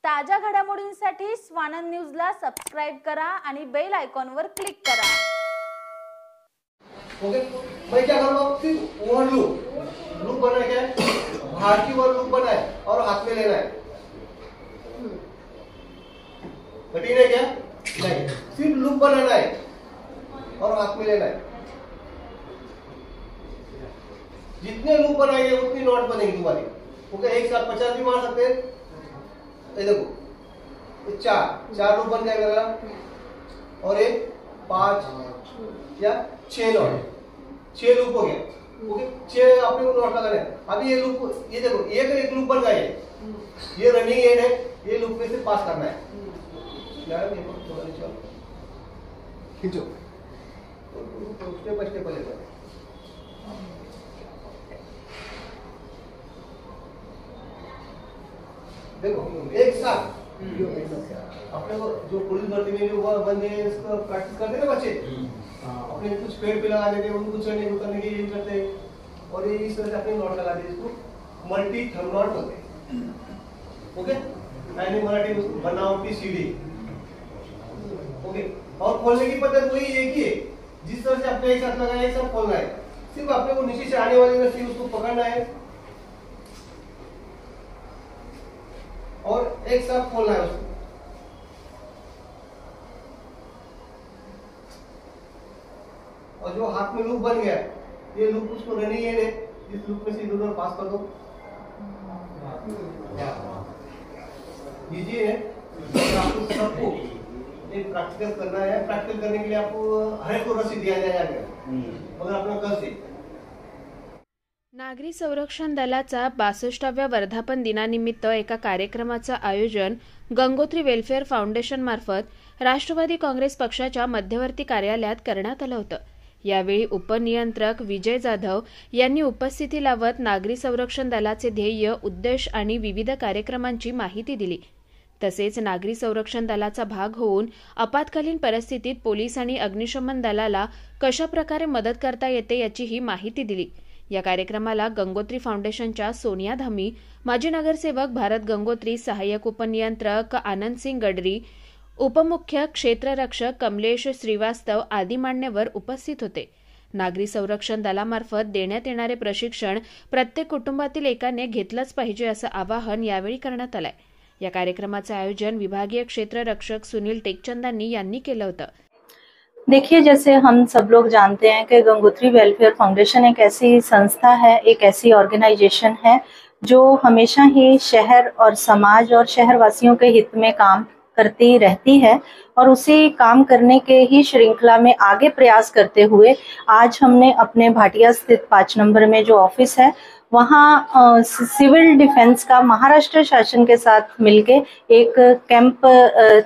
ताज्या घडामोडींसाठी स्वानंद न्यूजला सबस्क्राइब करा आणि बेल आयकॉनवर क्लिक करा। ओके, मैं क्या कर रहा हूँ, सिर्फ ओवर लूप बना क्या है, बाहर की ओवर लूप बना है और हाथ में लेना है। कठिन है क्या? नहीं, सिर्फ लूप बनाना है और हाथ में लेना है। जितने लूप बनाएंगे उतनी नोट बनेगी तुम्हारी। ओके, एक साथ 50 भी मार सकते हैं। ये देखो, चार लूप बन गया मेरा और एक 5 या 6 नोट, 6 लूप हो गया। ओके, 6 आपने को नोट लगाना है। अभी ये लूप, ये देखो, एक लूप बन गया, ये रनिंग एंड है, ये लूप में से पास करना है। खींचो, स्टेप बाय स्टेप लेकर देखो, एक साथ अपने को जो पुलिस भर्ती में जो बंदे इसको प्रैक्टिस करते हैं ना बच्चे, अपने कुछ पेड़ पे लगा देते हैं, उनको चढ़ने उतरने के लिए करते हैं और ये इस तरह से अपने नोट लगा देते हैं। इसको मल्टी थंब नोट बोलते हैं। ओके, मैंने मराठी में बनावटी सीढ़ी। ओके, और खोलने की पद्धत वही एक ही है, जिस तरह से अपने एक साथ लगाया एक साथ खोलना है। सिर्फ अपने को नीचे से आने वाली रस्सी उसको पकड़ना है और एक साथ खोलना है उसको। और जो हाथ में लूप बन गया है, ये लूप उसको रनिंग एंड है, इस लूप में से इधर पास कर दो। लीजिए, आपको सबको एक प्रैक्टिकल करना है। प्रैक्टिकल करने के लिए आपको हर को रस्सी दिया जाएगा, मगर अपना कर से। नागरी संरक्षण दलाचा 62व्या वर्धापन दिनानिमित्त एका कार्यक्रमाचं आयोजन गंगोत्री वेलफेअर फाउंडेशन मार्फत राष्ट्रवादी काँग्रेस पक्षाच्या मध्यवर्ती कार्यालयात करण्यात आलं होतं। यावेळी उपनियंत्रक विजय जाधव यांनी उपस्थिती लावत नागरी संरक्षण दलाचे ध्येय, उद्देश आणि विविध कार्यक्रमांची माहिती दिली। तसेच नागरी संरक्षण दलाचा भाग होऊन आपत्कालीन परिस्थितीत पोलीस आणि अग्निशमन दलाला कशा प्रकारे मदत करता येते याचीही माहिती दिली। या कार्यक्रमाला गंगोत्री फाउंडेशनच्या सोनिया धामी, माजी नगरसेवक भारत गंगोत्री, सहाय्यक उपनियंत्रक आनंद सिंग गडरी, उपमुख्य क्षेत्ररक्षक कमलेश श्रीवास्तव आदी मान्यवर उपस्थित होते। नागरी संरक्षण दलामार्फत देण्यात येणारे प्रशिक्षण प्रत्येक कुटुंबातील एकाने घेतलंच पाहिजे असं आवाहन यावेळी करण्यात आलंय। या कार्यक्रमाचं आयोजन विभागीय क्षेत्ररक्षक सुनील टेकचंदानी यांनी केलं होतं। देखिए, जैसे हम सब लोग जानते हैं कि गंगोत्री वेलफेयर फाउंडेशन एक ऐसी संस्था है, एक ऐसी ऑर्गेनाइजेशन है जो हमेशा ही शहर और समाज और शहरवासियों के हित में काम करती रहती है और उसी काम करने के ही श्रृंखला में आगे प्रयास करते हुए आज हमने अपने भाटिया स्थित 5 नंबर में जो ऑफिस है वहाँ सिविल डिफेंस का महाराष्ट्र शासन के साथ मिलके एक कैंप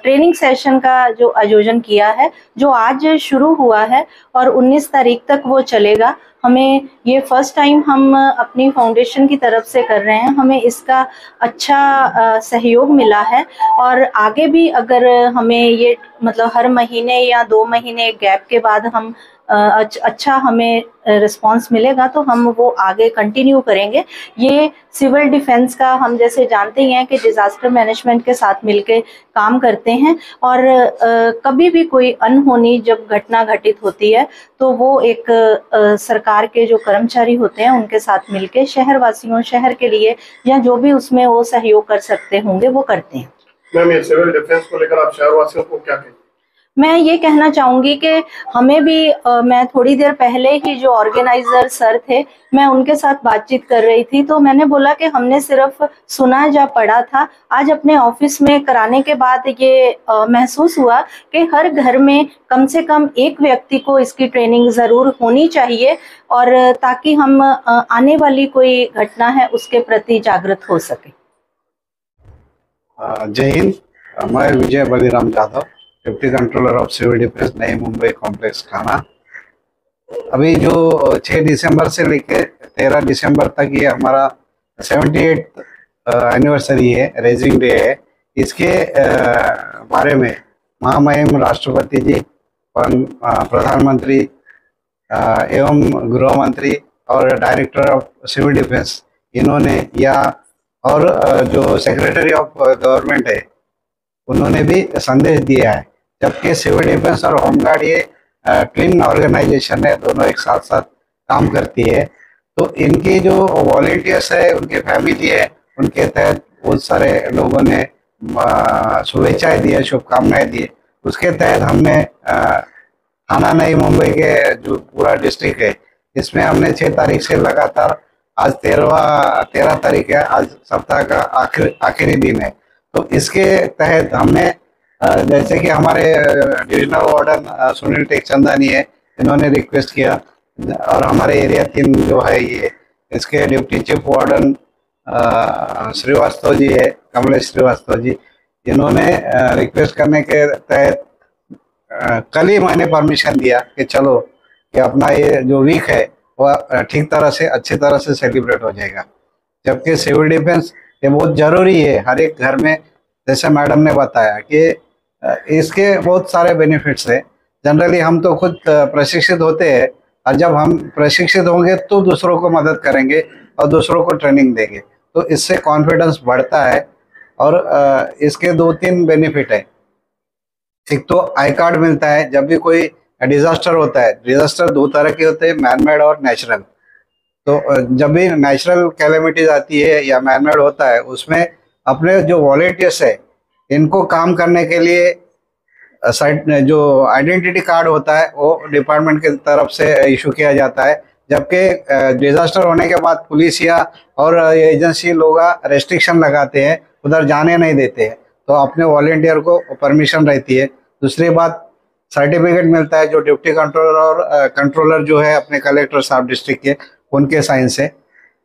ट्रेनिंग सेशन का जो आयोजन किया है, जो आज शुरू हुआ है और 19 तारीख तक वो चलेगा। हमें ये फर्स्ट टाइम हम अपनी फाउंडेशन की तरफ से कर रहे हैं। हमें इसका अच्छा सहयोग मिला है और आगे भी अगर हमें ये मतलब हर महीने या 2 महीने गैप के बाद हम अच्छा हमें रिस्पांस मिलेगा तो हम वो आगे कंटिन्यू करेंगे। ये सिविल डिफेंस का हम जैसे जानते ही हैं कि डिजास्टर मैनेजमेंट के साथ मिलके काम करते हैं और कभी भी कोई अनहोनी जब घटना घटित होती है तो वो एक सरकार के जो कर्मचारी होते हैं उनके साथ मिलके शहरवासियों, शहर के लिए या जो भी उसमें वो सहयोग कर सकते होंगे वो करते हैं। मैम, ये सिविल डिफेंस को लेकर आप शहरवासियों को क्या कहें? मैं ये कहना चाहूंगी कि हमें भी मैं थोड़ी देर पहले ही जो ऑर्गेनाइजर सर थे मैं उनके साथ बातचीत कर रही थी तो मैंने बोला कि हमने सिर्फ सुना या पढ़ा था, आज अपने ऑफिस में कराने के बाद ये महसूस हुआ कि हर घर में कम से कम एक व्यक्ति को इसकी ट्रेनिंग जरूर होनी चाहिए और ताकि हम आने वाली कोई घटना है उसके प्रति जागृत हो सके। जय हिंद, मैं Vijay Baliram Jadhav, deputy controller of civil defence, नई मुंबई कॉम्प्लेक्स खाना। अभी जो 6 दिसंबर से लेकर 13 दिसंबर तक ये हमारा 78th एनिवर्सरी है, रेजिंग डे है। इसके बारे में महामहिम राष्ट्रपति जी, प्रधानमंत्री एवं गृह मंत्री और डायरेक्टर ऑफ सिविल डिफेंस, इन्होंने या और जो सेक्रेटरी ऑफ गवर्नमेंट है उन्होंने भी संदेश दिया है। जबकि सिविल डिफेंस और होमगार्ड ये ट्विन ऑर्गेनाइजेशन है, दोनों एक साथ साथ काम करती है। तो इनकी जो वॉलेंटियर्स है, उनके फैमिली है, उनके तहत बहुत सारे लोगों ने शुभेच्छाएं दी है, शुभकामनाएं दी है। उसके तहत हमने थाना नई मुंबई के जो पूरा डिस्ट्रिक्ट है इसमें हमने 6 तारीख से लगातार, आज 13 तारीख है, आज सप्ताह का आखिरी दिन है। तो इसके तहत हमने जैसे कि हमारे डिविजनल वार्डन सुनील टेकचंदानी है, इन्होंने रिक्वेस्ट किया, और हमारे एरिया 3 जो है ये इसके deputy chief warden Srivastava ji है, कमलेश श्रीवास्तव जी, इन्होंने रिक्वेस्ट करने के तहत कल ही मैंने परमिशन दिया कि चलो कि अपना ये जो वीक है वह ठीक तरह से, अच्छी तरह से सेलिब्रेट हो जाएगा। जबकि सिविल डिफेंस ये बहुत ज़रूरी है हर एक घर में। जैसे मैडम ने बताया कि इसके बहुत सारे बेनिफिट्स है। जनरली हम तो खुद प्रशिक्षित होते हैं, और जब हम प्रशिक्षित होंगे तो दूसरों को मदद करेंगे और दूसरों को ट्रेनिंग देंगे, तो इससे कॉन्फिडेंस बढ़ता है। और इसके 2-3 बेनिफिट है। एक तो आई कार्ड मिलता है जब भी कोई डिजास्टर होता है। डिजास्टर 2 तरह के होते हैं, मैनमेड और नेचुरल। तो जब भी नेचुरल कैलेमिटीज आती है या मैनमेड होता है, उसमें अपने जो वॉलेंटियर्स है इनको काम करने के लिए जो आइडेंटिटी कार्ड होता है वो डिपार्टमेंट की तरफ से इशू किया जाता है। जबकि डिजास्टर होने के बाद पुलिस या और एजेंसी लोग रेस्ट्रिक्शन लगाते हैं, उधर जाने नहीं देते हैं, तो अपने वॉलेंटियर को परमिशन रहती है। दूसरी बात, सर्टिफिकेट मिलता है जो डिप्टी कंट्रोलर और कंट्रोलर जो है अपने कलेक्टर साहब डिस्ट्रिक्ट के, उनके साइन से।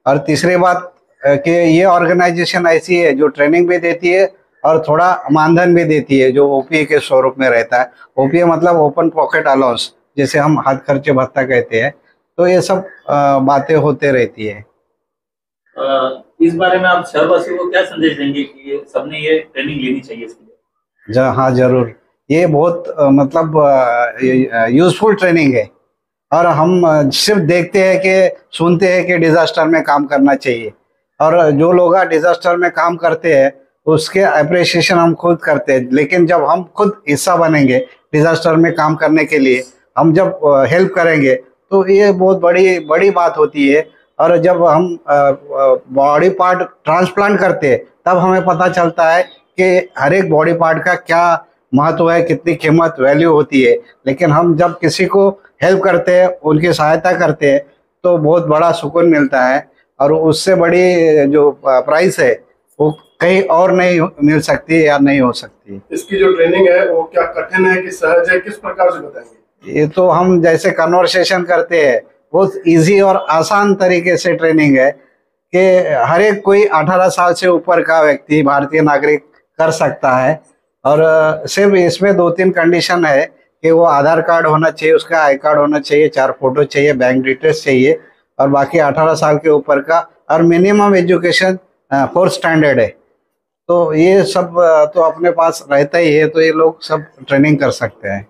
और तीसरी बात कि ये ऑर्गेनाइजेशन ऐसी है जो ट्रेनिंग भी देती है और थोड़ा मानधन भी देती है, जो ओपीए के स्वरूप में रहता है। ओपीए मतलब ओपन पॉकेट अलाउंस, जिसे हम हाथ खर्चे भत्ता कहते हैं। तो ये सब बातें होते रहती है। इस बारे में आप शहरवासियों को क्या संदेश देंगे कि ये सबने ये ट्रेनिंग लेनी चाहिए इसके लिए? हाँ जरूर, ये बहुत मतलब यूजफुल ट्रेनिंग है। और हम सिर्फ देखते हैं कि सुनते हैं कि डिजास्टर में काम करना चाहिए, और जो लोग डिजास्टर में काम करते हैं उसके अप्रिसिएशन हम खुद करते हैं। लेकिन जब हम खुद हिस्सा बनेंगे डिजास्टर में काम करने के लिए, हम जब हेल्प करेंगे तो ये बहुत बड़ी बात होती है। और जब हम बॉडी पार्ट ट्रांसप्लांट करते हैं तब हमें पता चलता है कि हर एक बॉडी पार्ट का क्या महत्व है, कितनी कीमत, वैल्यू होती है। लेकिन हम जब किसी को हेल्प करते हैं, उनकी सहायता करते हैं, तो बहुत बड़ा सुकून मिलता है। और उससे बड़ी जो प्राइस है वो कहीं और नहीं मिल सकती या नहीं हो सकती। इसकी जो ट्रेनिंग है वो क्या कठिन है कि सहज है, किस प्रकार से बताएंगे? ये तो हम जैसे कन्वर्सेशन करते हैं, बहुत इजी और आसान तरीके से ट्रेनिंग है कि हर एक कोई 18 साल से ऊपर का व्यक्ति, भारतीय नागरिक कर सकता है। और सिर्फ इसमें 2-3 कंडीशन है कि वो आधार कार्ड होना चाहिए, उसका आई कार्ड होना चाहिए, 4 फोटो चाहिए, बैंक डिटेल्स चाहिए, और बाकी 18 साल के ऊपर का, और मिनिमम एजुकेशन 4th स्टैंडर्ड है। तो ये सब तो अपने पास रहता ही है, तो ये लोग सब ट्रेनिंग कर सकते हैं।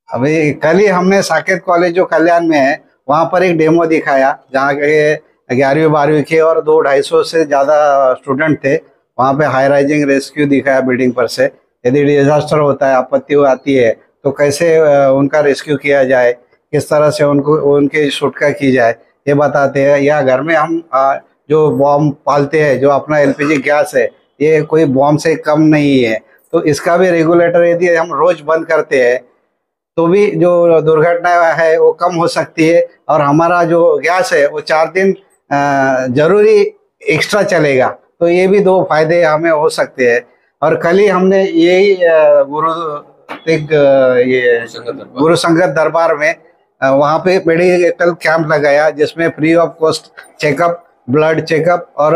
अभी कल ही हमने साकेत कॉलेज जो कल्याण में है वहाँ पर एक डेमो दिखाया, जहाँ के 11वीं 12वीं के और 200-250 से ज़्यादा स्टूडेंट थे। वहाँ पे हाई राइजिंग रेस्क्यू दिखाया बिल्डिंग पर से। यदि डिजास्टर होता है, आपत्ति आती है, तो कैसे उनका रेस्क्यू किया जाए, किस तरह से उनको उनकी छुटकारा की जाए, ये बताते हैं। या घर में हम जो बॉम्ब पालते हैं, जो अपना एलपीजी गैस है, ये कोई बॉम्ब से कम नहीं है, तो इसका भी रेगुलेटर यदि हम रोज बंद करते हैं तो भी जो दुर्घटना है वो कम हो सकती है। और हमारा जो गैस है वो 4 दिन जरूरी एक्स्ट्रा चलेगा। तो ये भी 2 फायदे हमें हो सकते हैं। और कल ही हमने यही गुरु संगत दरबार में वहाँ पे मेडिकल कैंप लगाया, जिसमें free of cost checkup, blood checkup और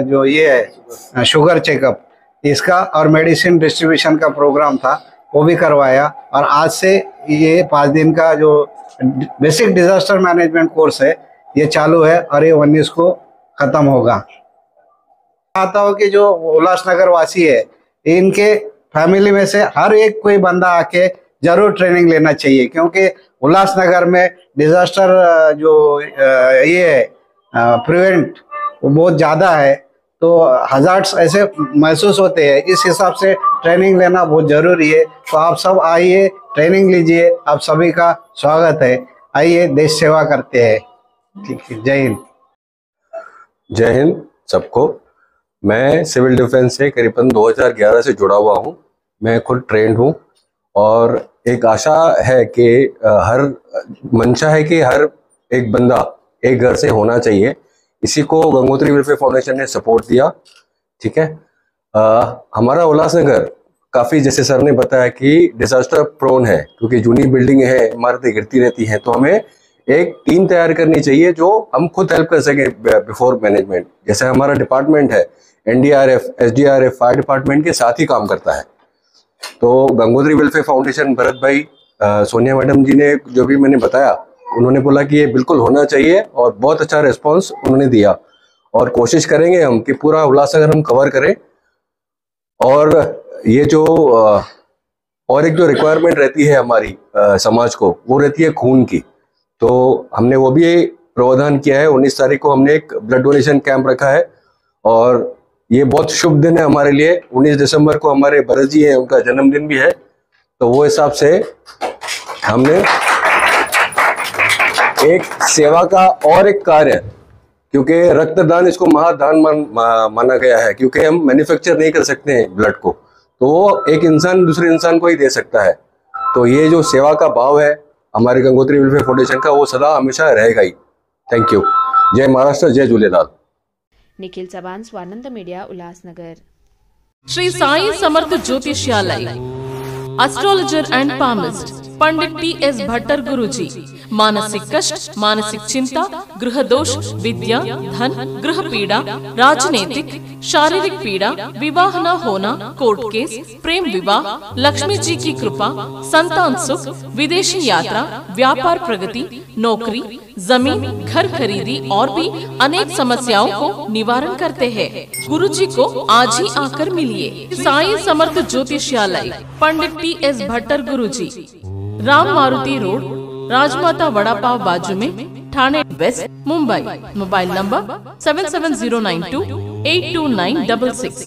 जो ये है शुगर चेकअप, इसका और मेडिसिन डिस्ट्रीब्यूशन का प्रोग्राम था, वो भी करवाया। और आज से ये 5 दिन का जो बेसिक डिजास्टर मैनेजमेंट कोर्स है ये चालू है, और ये 19 को खत्म होगा। चाहता हूँ कि जो उल्लासनगर वासी है, इनके फैमिली में से हर एक कोई बंदा आके जरूर ट्रेनिंग लेना चाहिए, क्योंकि उल्लासनगर में डिजास्टर जो ये है प्रिवेंट वो बहुत ज़्यादा है, तो हजार्ड्स ऐसे महसूस होते हैं। इस हिसाब से ट्रेनिंग लेना बहुत ज़रूरी है। तो आप सब आइए, ट्रेनिंग लीजिए, आप सभी का स्वागत है। आइए, देश सेवा करते हैं। ठीक है, जय हिंद। जय हिंद सबको। मैं सिविल डिफेंस से करीबन 2011 से जुड़ा हुआ हूँ। मैं खुद ट्रेंड हूँ और एक आशा है कि हर मंशा है कि हर एक बंदा एक घर से होना चाहिए। इसी को गंगोत्री वेलफेयर फाउंडेशन ने सपोर्ट दिया। ठीक है, हमारा उल्लासनगर काफ़ी, जैसे सर ने बताया कि डिजास्टर प्रोन है, क्योंकि जूनी बिल्डिंग है, इमारतें गिरती रहती हैं। तो हमें एक टीम तैयार करनी चाहिए जो हम खुद हेल्प कर सके बिफोर मैनेजमेंट। जैसे हमारा डिपार्टमेंट है, NDRF, SDRF, फायर डिपार्टमेंट के साथ ही काम करता है। तो गंगोत्री वेलफेयर फाउंडेशन, भरत भाई, सोनिया मैडम जी ने जो भी मैंने बताया, उन्होंने बोला कि ये बिल्कुल होना चाहिए और बहुत अच्छा रिस्पांस उन्होंने दिया। और कोशिश करेंगे हम कि पूरा उल्लासनगर हम कवर करें। और ये जो और एक जो रिक्वायरमेंट रहती है हमारी समाज को, वो रहती है खून की। तो हमने वो भी प्रावधान किया है। 19 तारीख को हमने एक ब्लड डोनेशन कैंप रखा है और ये बहुत शुभ दिन है हमारे लिए। 19 दिसंबर को हमारे भरत जी हैं, उनका जन्मदिन भी है। तो वो हिसाब से हमने एक सेवा का और एक कार्य, क्योंकि रक्तदान इसको महादान माना गया है, क्योंकि हम मैन्युफैक्चर नहीं कर सकते हैं ब्लड को, तो वो एक इंसान दूसरे इंसान को ही दे सकता है। तो ये जो सेवा का भाव है हमारे गंगोत्री वेलफेयर फाउंडेशन का, वो सदा हमेशा रहेगा ही। Thank you. जय महाराष्ट्र, जय झूलेलाल। निखिल चव्हाण, स्वानंद मीडिया, उल्लासनगर। श्री साई समर्थ ज्योतिष्यालय, astrologer and palmist, Pandit PS Bhattar Guruji. मानसिक कष्ट, मानसिक चिंता, गृह दोष, विद्या, धन, गृह पीड़ा, राजनीतिक, शारीरिक पीड़ा, विवाह न होना, कोर्ट केस, प्रेम विवाह, लक्ष्मी जी की कृपा, संतान सुख, विदेशी यात्रा, व्यापार प्रगति, नौकरी, जमीन, घर खरीदी और भी अनेक समस्याओं को निवारण करते हैं। गुरु जी को आज ही आकर मिलिए। साई समर्थ ज्योतिष्यालय, पंडित PS भट्टर गुरुजी, राम मारुति रोड, राजमाता वड़ा पाव बाजू में, Thane west, Mumbai. Mobile number 7709282966।